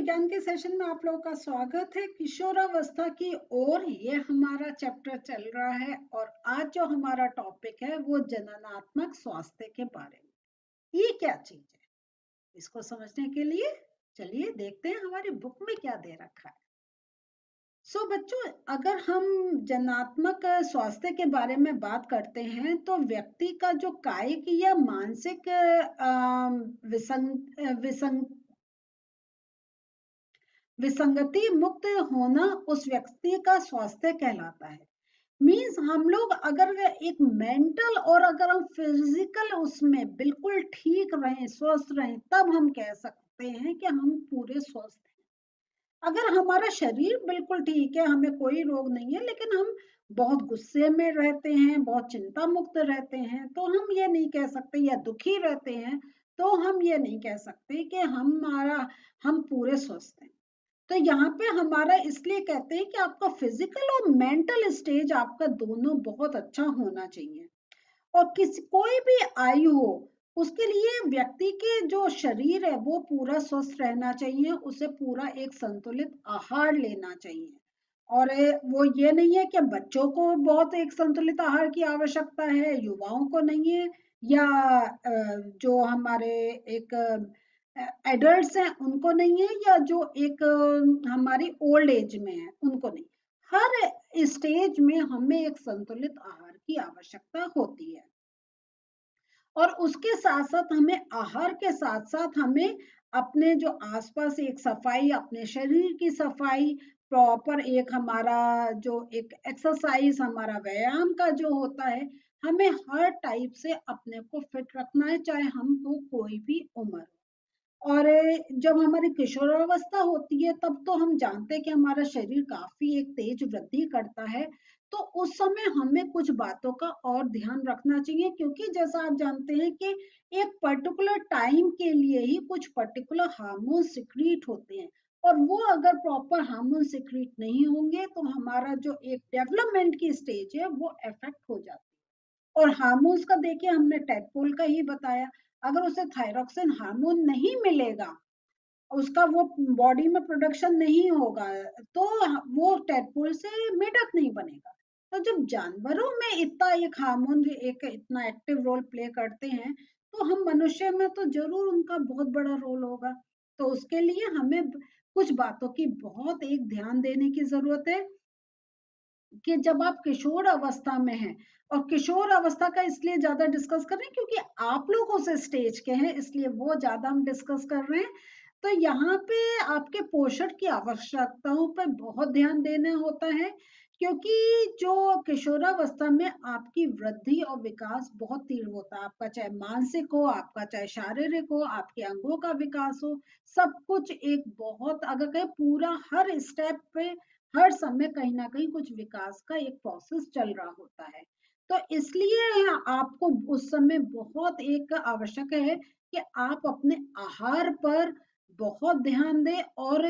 विज्ञान के सेशन में आप लोगों का स्वागत है। किशोरावस्था की ओर ये हमारा चैप्टर चल रहा है और आज जो हमारा टॉपिक है वो जननात्मक स्वास्थ्य के बारे में। ये क्या चीज है, इसको समझने के लिए चलिए देखते हैं हमारी बुक में क्या दे रखा है। बच्चों, अगर हम जननात्मक स्वास्थ्य के बारे में बात करते हैं तो व्यक्ति का जो कायिक या मानसिक विसंगति मुक्त होना उस व्यक्ति का स्वास्थ्य कहलाता है। मीन्स हम लोग अगर एक मेंटल और अगर हम फिजिकल उसमें बिल्कुल ठीक रहें, स्वस्थ रहें, तब हम कह सकते हैं कि हम पूरे स्वस्थ हैं। अगर हमारा शरीर बिल्कुल ठीक है, हमें कोई रोग नहीं है, लेकिन हम बहुत गुस्से में रहते हैं, बहुत चिंता मुक्त रहते हैं, तो हम ये नहीं कह सकते, या दुखी रहते हैं तो हम ये नहीं कह सकते कि हम पूरे स्वस्थ हैं। तो यहाँ पे हमारा इसलिए कहते हैं कि आपका फिजिकल और मेंटल स्टेज आपका दोनों बहुत अच्छा होना चाहिए। और कोई भी आयु हो, उसके लिए व्यक्ति के जो शरीर है वो पूरा स्वस्थ रहना चाहिए, उसे पूरा एक संतुलित आहार लेना चाहिए। और वो ये नहीं है कि बच्चों को बहुत एक संतुलित आहार की आवश्यकता है, युवाओं को नहीं है, या जो हमारे एक एडल्ट्स हैं उनको नहीं है, या जो एक हमारी ओल्ड एज में है उनको नहीं। हर स्टेज में हमें एक संतुलित आहार की आवश्यकता होती है। और उसके साथ साथ हमें आहार के साथ साथ हमें अपने जो आसपास एक सफाई, अपने शरीर की सफाई, प्रॉपर एक हमारा जो एक एक्सरसाइज, हमारा व्यायाम का जो होता है, हमें हर टाइप से अपने को फिट रखना है, चाहे हम हो कोई भी उम्र। और जब हमारी किशोरावस्था होती है तब तो हम जानते हैं कि हमारा शरीर काफी एक तेज वृद्धि करता है। तो उस समय हमें कुछ बातों का और ध्यान रखना चाहिए, क्योंकि जैसा आप जानते हैं कि एक पर्टिकुलर टाइम के लिए ही कुछ पर्टिकुलर हार्मोन सिक्रीट होते हैं, और वो अगर प्रॉपर हार्मोन सिक्रीट नहीं होंगे तो हमारा जो एक डेवलपमेंट की स्टेज है वो इफेक्ट हो जाती है। और हार्मोन्स का देखिए, हमने टैडपोल का ही बताया, अगर उसे थायरॉक्सिन हार्मोन नहीं मिलेगा, उसका वो बॉडी में प्रोडक्शन नहीं होगा, तो वो टैडपोल से मेढक नहीं बनेगा। तो जब जानवरों में इतना एक हार्मोन एक इतना एक्टिव रोल प्ले करते हैं, तो हम मनुष्य में तो जरूर उनका बहुत बड़ा रोल होगा। तो उसके लिए हमें कुछ बातों की बहुत एक ध्यान देने की जरूरत है कि जब आप किशोर अवस्था में हैं, और किशोर अवस्था का इसलिए ज्यादा डिस्कस कर रहे हैं क्योंकि आप लोग उस स्टेज के हैं, इसलिए वो ज्यादा हम डिस्कस कर रहे हैं। तो यहाँ पे आपके पोषण की आवश्यकताओं पर बहुत ध्यान देना होता है, क्योंकि जो किशोरावस्था में आपकी वृद्धि और विकास बहुत तीव्र होता है। आपका चाहे मानसिक हो, आपका चाहे शारीरिक हो, आपके अंगों का विकास हो, सब कुछ एक बहुत, अगर कहें पूरा हर स्टेप पे हर समय कहीं ना कहीं कुछ विकास का एक प्रोसेस चल रहा होता है। तो इसलिए आपको उस समय बहुत एक आवश्यक है कि आप अपने आहार पर बहुत ध्यान दें, और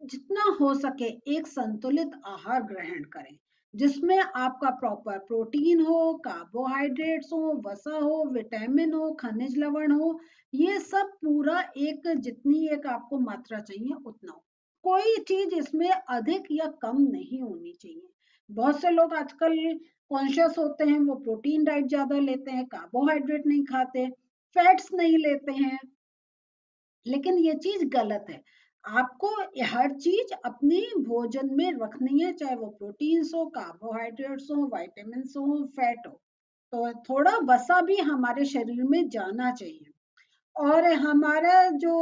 जितना हो सके एक संतुलित आहार ग्रहण करें, जिसमें आपका प्रॉपर प्रोटीन हो, कार्बोहाइड्रेट्स हो, वसा हो, विटामिन हो, खनिज लवण हो, ये सब पूरा एक जितनी एक आपको मात्रा चाहिए उतना हो। कोई चीज इसमें अधिक या कम नहीं होनी चाहिए। बहुत से लोग आजकल कॉन्शियस होते हैं, वो प्रोटीन डाइट ज्यादा लेते हैं, कार्बोहाइड्रेट नहीं खाते, फैट्स नहीं लेते हैं, लेकिन ये चीज गलत है। आपको हर चीज अपनी भोजन में रखनी है, चाहे वो प्रोटीन्स हो, कार्बोहाइड्रेट्स हो, विटामिन हो, फैट हो। तो थोड़ा वसा भी हमारे शरीर में जाना चाहिए। और हमारा जो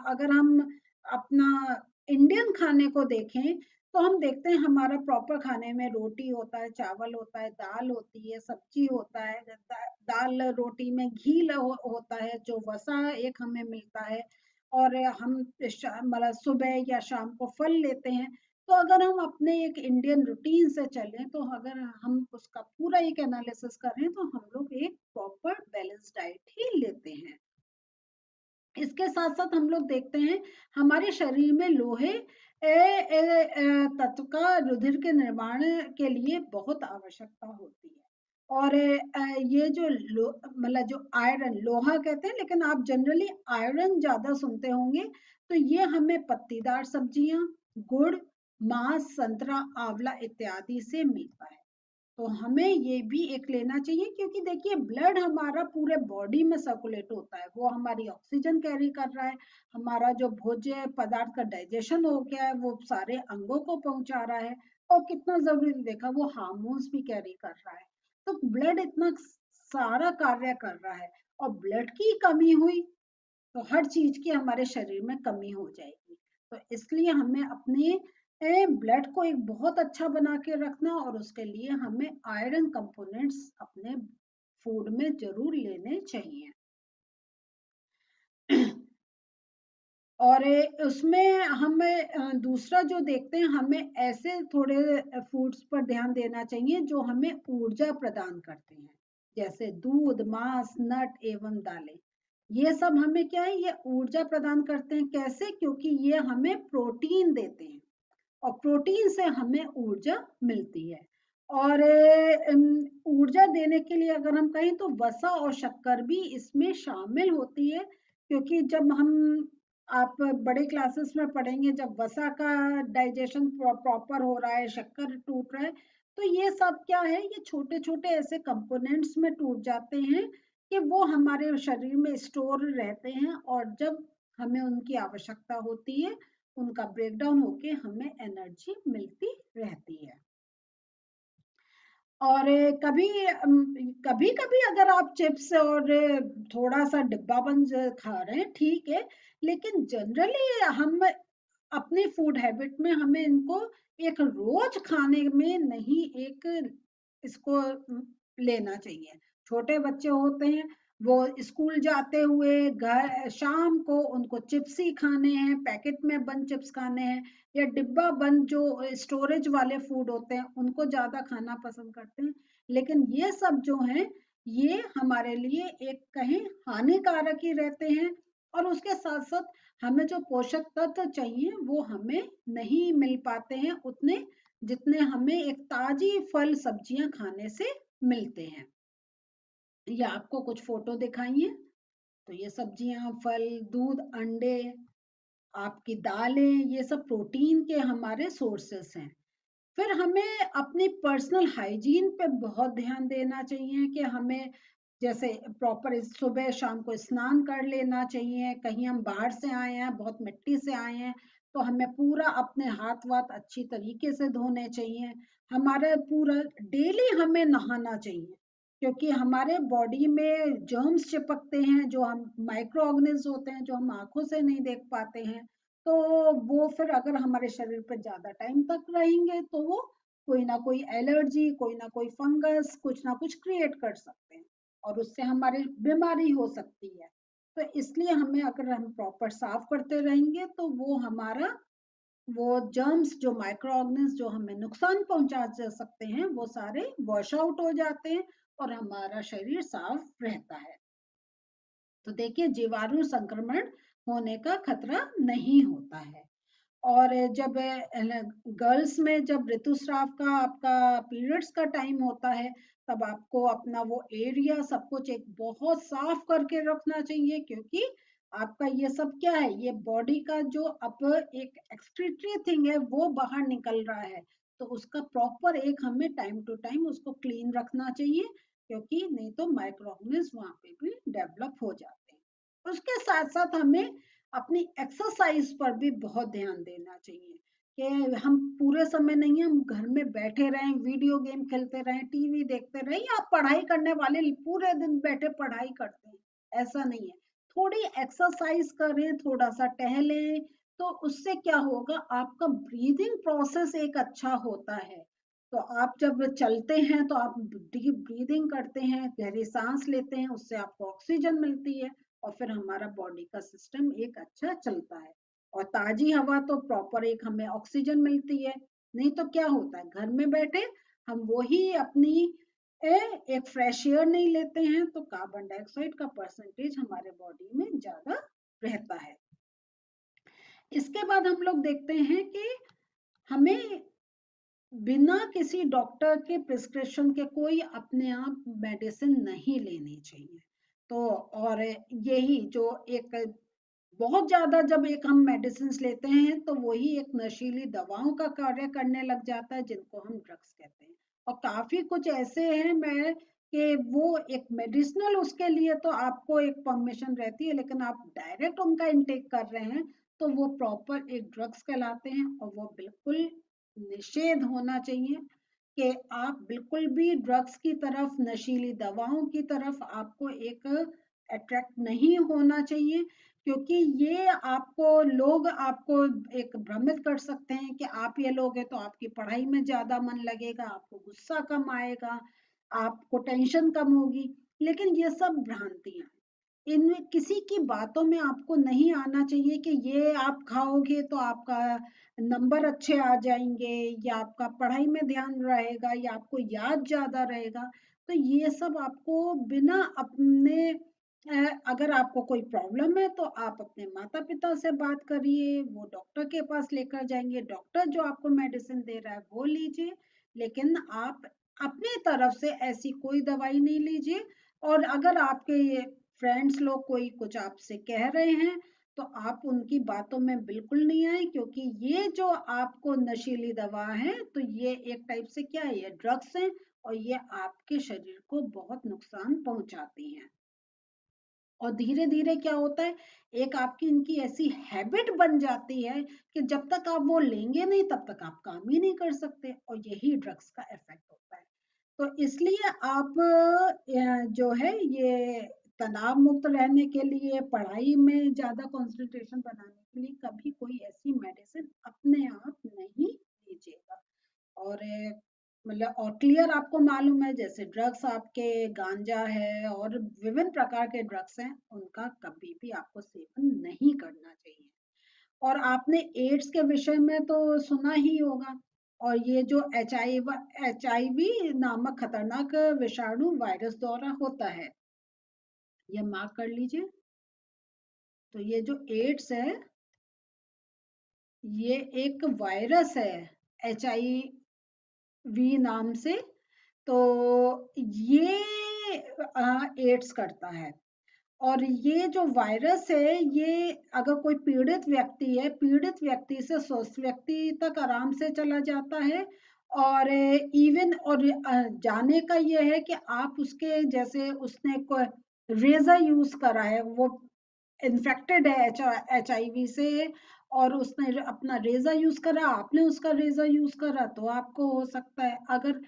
अगर हम अपना इंडियन खाने को देखें, तो हम देखते हैं हमारा प्रॉपर खाने में रोटी होता है, चावल होता है, दाल होती है, सब्जी होता है, दाल रोटी में घी होता है, जो वसा एक हमें मिलता है। और हम मतलब सुबह या शाम को फल लेते हैं। तो अगर हम अपने एक इंडियन रूटीन से चलें, तो अगर हम उसका पूरा एक एनालिसिस करें, तो हम लोग एक प्रॉपर बैलेंस डाइट ही लेते हैं। इसके साथ साथ हम लोग देखते हैं हमारे शरीर में लोहे तत्व का रुधिर के निर्माण के लिए बहुत आवश्यकता होती है। और ये जो मतलब जो आयरन, लोहा कहते हैं लेकिन आप जनरली आयरन ज्यादा सुनते होंगे, तो ये हमें पत्तीदार सब्जियां, गुड़, मांस, संतरा, आंवला इत्यादि से मिलता है। तो हमें ये भी एक लेना चाहिए, क्योंकि देखिए ब्लड हमारा पूरे बॉडी में सर्कुलेट होता है, वो हमारी ऑक्सीजन कैरी कर रहा है, हमारा जो भोज्य पदार्थ का डाइजेशन हो गया है वो सारे अंगों को पहुंचा रहा है, और कितना जरूरी देखा वो हार्मोन्स भी कैरी कर रहा है। तो ब्लड इतना सारा कार्य कर रहा है, और ब्लड की कमी हुई तो हर चीज की हमारे शरीर में कमी हो जाएगी। तो इसलिए हमें अपने ब्लड को एक बहुत अच्छा बना के रखना, और उसके लिए हमें आयरन कंपोनेंट्स अपने फूड में जरूर लेने चाहिए। और उसमें हमें दूसरा जो देखते हैं, हमें ऐसे थोड़े फूड्स पर ध्यान देना चाहिए जो हमें ऊर्जा प्रदान करते हैं, जैसे दूध, मांस, नट एवं दालें। ये सब हमें क्या है, ये ऊर्जा प्रदान करते हैं। कैसे? क्योंकि ये हमें प्रोटीन देते हैं, और प्रोटीन से हमें ऊर्जा मिलती है। और ऊर्जा देने के लिए अगर हम कहें तो वसा और शक्कर भी इसमें शामिल होती है, क्योंकि जब हम, आप बड़े क्लासेस में पढ़ेंगे, जब वसा का डाइजेशन प्रॉपर हो रहा है, शक्कर टूट रहा है, तो ये सब क्या है, ये छोटे छोटे ऐसे कंपोनेंट्स में टूट जाते हैं कि वो हमारे शरीर में स्टोर रहते हैं, और जब हमें उनकी आवश्यकता होती है, उनका ब्रेकडाउन होके हमें एनर्जी मिलती रहती है। और कभी कभी अगर आप चिप्स और थोड़ा सा डिब्बा बंद खा रहे हैं, ठीक है, लेकिन जनरली हम अपने फूड हैबिट में हमें इनको एक रोज खाने में नहीं, एक इसको लेना चाहिए। छोटे बच्चे होते हैं, वो स्कूल जाते हुए घर शाम को उनको चिप्स ही खाने हैं, पैकेट में बंद चिप्स खाने हैं, या डिब्बा बंद जो स्टोरेज वाले फूड होते हैं उनको ज्यादा खाना पसंद करते हैं। लेकिन ये सब जो हैं, ये हमारे लिए एक कहीं हानिकारक ही रहते हैं, और उसके साथ साथ हमें जो पोषक तत्व चाहिए वो हमें नहीं मिल पाते हैं उतने, जितने हमें एक ताजी फल सब्जियां खाने से मिलते हैं। ये आपको कुछ फोटो दिखाइए, तो ये सब्जियां, फल, दूध, अंडे, आपकी दालें, ये सब प्रोटीन के हमारे सोर्सेस हैं। फिर हमें अपनी पर्सनल हाइजीन पे बहुत ध्यान देना चाहिए, कि हमें जैसे प्रॉपर सुबह शाम को स्नान कर लेना चाहिए। कहीं हम बाहर से आए हैं, बहुत मिट्टी से आए हैं, तो हमें पूरा अपने हाथ वाथ अच्छी तरीके से धोने चाहिए। हमारे पूरा डेली हमें नहाना चाहिए, क्योंकि हमारे बॉडी में जर्म्स चिपकते हैं, जो हम माइक्रो ऑर्गेनिज्म होते हैं, जो हम आंखों से नहीं देख पाते हैं। तो वो फिर अगर हमारे शरीर पे ज्यादा टाइम तक रहेंगे तो वो कोई ना कोई एलर्जी, कोई ना कोई फंगस, कुछ ना कुछ क्रिएट कर सकते हैं, और उससे हमारी बीमारी हो सकती है। तो इसलिए हमें, अगर हम प्रॉपर साफ करते रहेंगे तो वो हमारा, वो जर्म्स, जो माइक्रो ऑर्गेनिज्म जो हमें नुकसान पहुंचा जा सकते हैं, वो सारे वॉश आउट हो जाते हैं, और हमारा शरीर साफ रहता है। तो देखिए जीवाणु संक्रमण होने का खतरा नहीं होता है। और जब गर्ल्स में जब ऋतुस्राव का आपका पीरियड्स का टाइम होता है, तब आपको अपना वो एरिया सब कुछ एक बहुत साफ करके रखना चाहिए, क्योंकि आपका ये सब क्या है, ये बॉडी का जो अब एक एक्सक्रीटरी थिंग है वो बाहर निकल रहा है, तो उसका प्रॉपर एक हमें टाइम टू टाइम उसको क्लीन रखना चाहिए, क्योंकि नहीं तो माइक्रो ऑर्गेनिज्म वहां पे भी डेवलप हो जाते हैं। उसके साथ साथ हमें अपनी एक्सरसाइज पर भी बहुत ध्यान देना चाहिए, कि हम पूरे समय नहीं, हम घर में बैठे रहें, वीडियो गेम खेलते रहें, टीवी देखते रहें, या आप पढ़ाई करने वाले पूरे दिन बैठे पढ़ाई करते हैं, ऐसा नहीं है। थोड़ी एक्सरसाइज करें, थोड़ा सा टहलें, तो उससे क्या होगा, आपका ब्रीदिंग प्रोसेस एक अच्छा होता है। तो आप जब चलते हैं तो आप डीप ब्रीदिंग करते हैं, गहरी सांस लेते हैं, उससे आपको ऑक्सीजन मिलती है, और फिर हमारा बॉडी का सिस्टम एक अच्छा चलता है। और ताजी हवा तो प्रॉपर एक हमें ऑक्सीजन मिलती है। नहीं तो क्या होता है, घर में बैठे हम वही अपनी एक फ्रेश एयर नहीं लेते हैं, तो कार्बन डाइऑक्साइड का परसेंटेज हमारे बॉडी में ज्यादा रहता है। इसके बाद हम लोग देखते हैं कि हमें बिना किसी डॉक्टर के प्रिस्क्रिप्शन के कोई अपने आप मेडिसिन नहीं लेनी चाहिए। तो और यही जो एक बहुत ज्यादा जब एक हम मेडिसिन लेते हैं तो वही एक नशीली दवाओं का कार्य करने लग जाता है जिनको हम ड्रग्स कहते हैं। और काफी कुछ ऐसे हैं मैं कि वो एक मेडिसिनल उसके लिए तो आपको एक परमिशन रहती है, लेकिन आप डायरेक्ट उनका इनटेक कर रहे हैं तो वो प्रॉपर एक ड्रग्स कहलाते हैं और वो बिल्कुल निषेध होना चाहिए कि आप बिल्कुल भी ड्रग्स की तरफ, नशीली दवाओं की तरफ आपको एक अट्रैक्ट नहीं होना चाहिए, क्योंकि ये लोग आपको एक भ्रमित कर सकते हैं कि आप ये लोगे तो आपकी पढ़ाई में ज्यादा मन लगेगा, आपको गुस्सा कम आएगा, आपको टेंशन कम होगी। लेकिन ये सब भ्रांतियां हैं। इनमें किसी की बातों में आपको नहीं आना चाहिए कि ये आप खाओगे तो आपका नंबर अच्छे आ जाएंगे, या आपका पढ़ाई में ध्यान रहेगा, या आपको याद ज्यादा रहेगा। तो ये सब आपको बिना अपने अगर आपको कोई प्रॉब्लम है तो आप अपने माता पिता से बात करिए, वो डॉक्टर के पास लेकर जाएंगे, डॉक्टर जो आपको मेडिसिन दे रहा है वो लीजिए। लेकिन आप अपनी तरफ से ऐसी कोई दवाई नहीं लीजिए। और अगर आपके फ्रेंड्स लोग कोई कुछ आपसे कह रहे हैं तो आप उनकी बातों में बिल्कुल नहीं आए, क्योंकि ये जो आपको नशीली दवा है तो ये एक टाइप से क्या है, ये ड्रग्स हैं और ये आपके शरीर को बहुत नुकसान पहुंचाती हैं। और धीरे धीरे क्या होता है, एक आपकी इनकी ऐसी हैबिट बन जाती है कि जब तक आप वो लेंगे नहीं तब तक आप काम ही नहीं कर सकते, और यही ड्रग्स का इफेक्ट होता है। तो इसलिए आप जो है ये तनाव मुक्त रहने के लिए, पढ़ाई में ज्यादा कंसंट्रेशन बनाने के लिए कभी कोई ऐसी मेडिसिन अपने आप नहीं लीजिएगा। और मतलब और क्लियर आपको मालूम है, जैसे ड्रग्स आपके गांजा है और विभिन्न प्रकार के ड्रग्स हैं, उनका कभी भी आपको सेवन नहीं करना चाहिए। और आपने एड्स के विषय में तो सुना ही होगा। और ये जो एच आई वी नामक खतरनाक विषाणु वायरस द्वारा होता है, ये मार्क कर लीजिए। तो ये जो एड्स है ये एक वायरस है, एच आई वी नाम से। तो ये एड्स करता है। और ये जो वायरस है ये अगर कोई पीड़ित व्यक्ति है, पीड़ित व्यक्ति से स्वस्थ व्यक्ति तक आराम से चला जाता है। और इवन और जाने का ये है कि आप उसके जैसे उसने कोई रेजर यूज करा है, वो इन्फेक्टेड है एच आई वी से, और उसने अपना रेजा यूज करा, आपने उसका रेजा यूज करा, तो आपको हो सकता है। अगर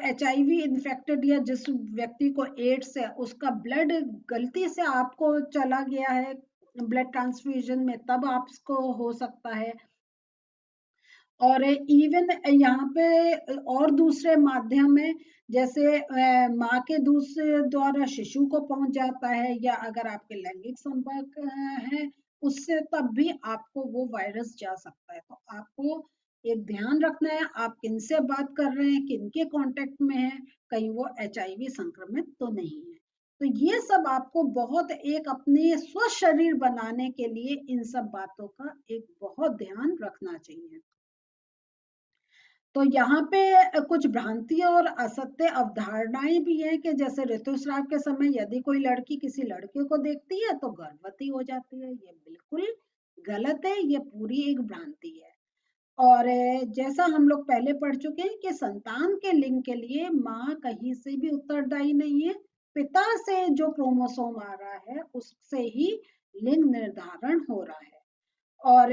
एच आई वी इन्फेक्टेड या जिस व्यक्ति को एड्स है उसका ब्लड गलती से आपको चला गया है ब्लड ट्रांसफ्यूजन में, तब आपको हो सकता है। और इवन यहाँ पे और दूसरे माध्यम है, जैसे माँ के दूध से द्वारा शिशु को पहुंच जाता है, या अगर आपके लैंगिक संपर्क है उससे, तब भी आपको वो वायरस जा सकता है। तो आपको एक ध्यान रखना है आप किनसे बात कर रहे हैं, किनके कांटेक्ट में है, कहीं वो एचआईवी संक्रमित तो नहीं है। तो ये सब आपको बहुत एक अपने स्वस्थ शरीर बनाने के लिए इन सब बातों का एक बहुत ध्यान रखना चाहिए। तो यहाँ पे कुछ भ्रांतियां और असत्य अवधारणाएं भी हैं कि जैसे ऋतुस्राव के समय यदि कोई लड़की किसी लड़के को देखती है तो गर्भवती हो जाती है, ये बिल्कुल गलत है, ये पूरी एक भ्रांति है। और जैसा हम लोग पहले पढ़ चुके हैं कि संतान के लिंग के लिए माँ कहीं से भी उत्तरदायी नहीं है, पिता से जो क्रोमोसोम आ रहा है उससे ही लिंग निर्धारण हो रहा है। और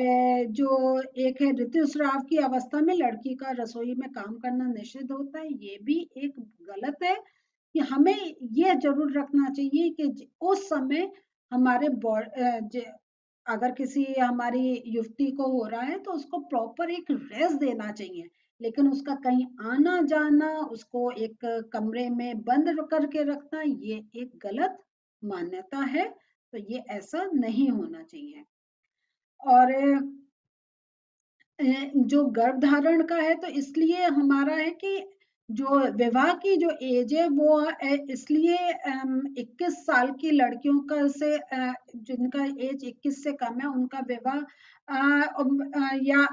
जो एक है ऋतुस्राव की अवस्था में लड़की का रसोई में काम करना निषिद्ध होता है, ये भी एक गलत है। कि हमें ये जरूर रखना चाहिए कि उस समय हमारे अगर किसी हमारी युवती को हो रहा है तो उसको प्रॉपर एक रेस्ट देना चाहिए। लेकिन उसका कहीं आना जाना, उसको एक कमरे में बंद करके रखना, ये एक गलत मान्यता है। तो ये ऐसा नहीं होना चाहिए। और जो गर्भधारण का है तो इसलिए हमारा है कि जो विवाह की जो एज है वो इसलिए 21 साल की लड़कियों का से जिनका एज 21 से कम है उनका विवाह या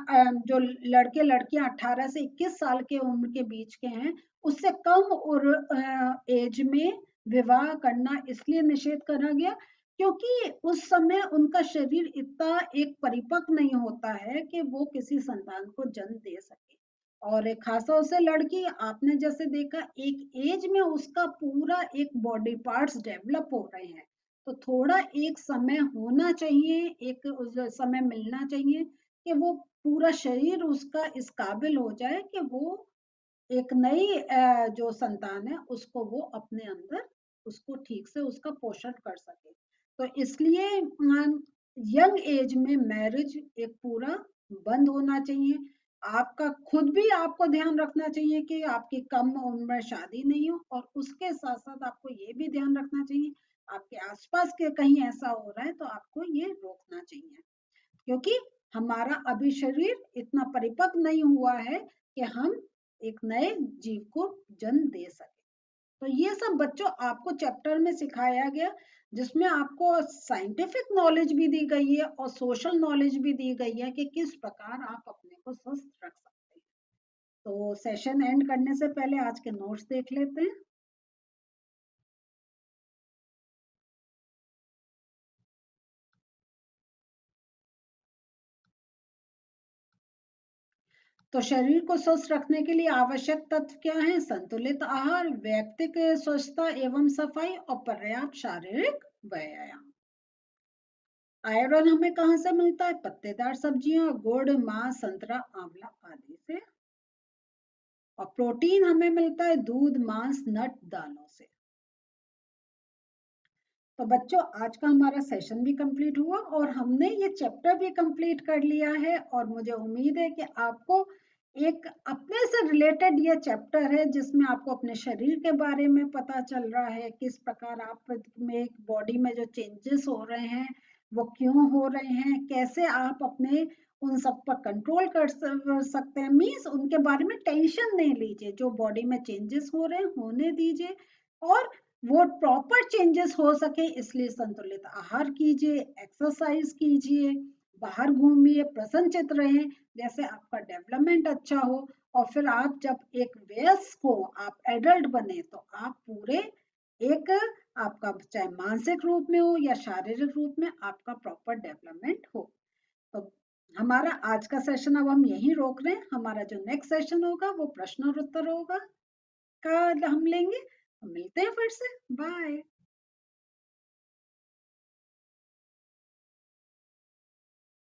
जो लड़के लड़कियां 18 से 21 साल के उम्र के बीच के हैं उससे कम और एज में विवाह करना इसलिए निषेध करा गया क्योंकि उस समय उनका शरीर इतना एक परिपक्व नहीं होता है कि वो किसी संतान को जन्म दे सके। और एक खासतौर से लड़की आपने जैसे देखा एक एज में उसका पूरा एक बॉडी पार्ट्स डेवलप हो रहे हैं तो थोड़ा एक समय होना चाहिए, एक उस समय मिलना चाहिए कि वो पूरा शरीर उसका इस काबिल हो जाए कि वो एक नई जो संतान है उसको वो अपने अंदर उसको ठीक से उसका पोषण कर सके। तो इसलिए यंग एज में मैरिज एक पूरा बंद होना चाहिए। आपका खुद भी आपको ध्यान रखना चाहिए कि आपकी कम उम्र में शादी नहीं हो और उसके साथ साथ आपको ये भी ध्यान रखना चाहिए आपके आसपास के कहीं ऐसा हो रहा है तो आपको ये रोकना चाहिए क्योंकि हमारा अभी शरीर इतना परिपक्व नहीं हुआ है कि हम एक नए जीव को जन्म दे सके। तो ये सब बच्चों आपको चैप्टर में सिखाया गया जिसमें आपको साइंटिफिक नॉलेज भी दी गई है और सोशल नॉलेज भी दी गई है कि किस प्रकार आप अपने को स्वस्थ रख सकते हैं। तो सेशन एंड करने से पहले आज के नोट्स देख लेते हैं। तो शरीर को स्वस्थ रखने के लिए आवश्यक तत्व क्या है? संतुलित आहार, व्यक्तिक स्वच्छता एवं सफाई और पर्याप्त शारीरिक व्यायाम। आयरन हमें कहाँ से मिलता है? पत्तेदार सब्जियां, गुड़, मांस, संतरा, आंवला आदि से। और प्रोटीन हमें मिलता है दूध, मांस, नट, दालों से। तो बच्चों आज का हमारा सेशन भी कंप्लीट हुआ और हमने ये चैप्टर भी कंप्लीट कर लिया है और मुझे उम्मीद है कि आपको एक अपने से रिलेटेड ये चैप्टर है जिसमें आपको अपने शरीर के बारे में पता चल रहा है किस प्रकार आप में बॉडी में जो चेंजेस हो रहे हैं वो क्यों हो रहे हैं, कैसे आप अपने उन सब पर कंट्रोल कर सकते हैं। मीन्स उनके बारे में टेंशन नहीं लीजिए, जो बॉडी में चेंजेस हो रहे हैं होने दीजिए और वो प्रॉपर चेंजेस हो सके इसलिए संतुलित आहार कीजिए, एक्सरसाइज कीजिए, बाहर घूमिए, प्रसन्नचित रहें जैसे आपका डेवलपमेंट अच्छा हो। और फिर आप जब एक वयस्क हो, आप एडल्ट बने तो आप पूरे एक आपका चाहे मानसिक रूप में हो या शारीरिक रूप में आपका प्रॉपर डेवलपमेंट हो। तो हमारा आज का सेशन अब हम यहीं रोक रहे हैं। हमारा जो नेक्स्ट सेशन होगा वो प्रश्न और उत्तर होगा का हम लेंगे। मिलते हैं फिर से। बाय।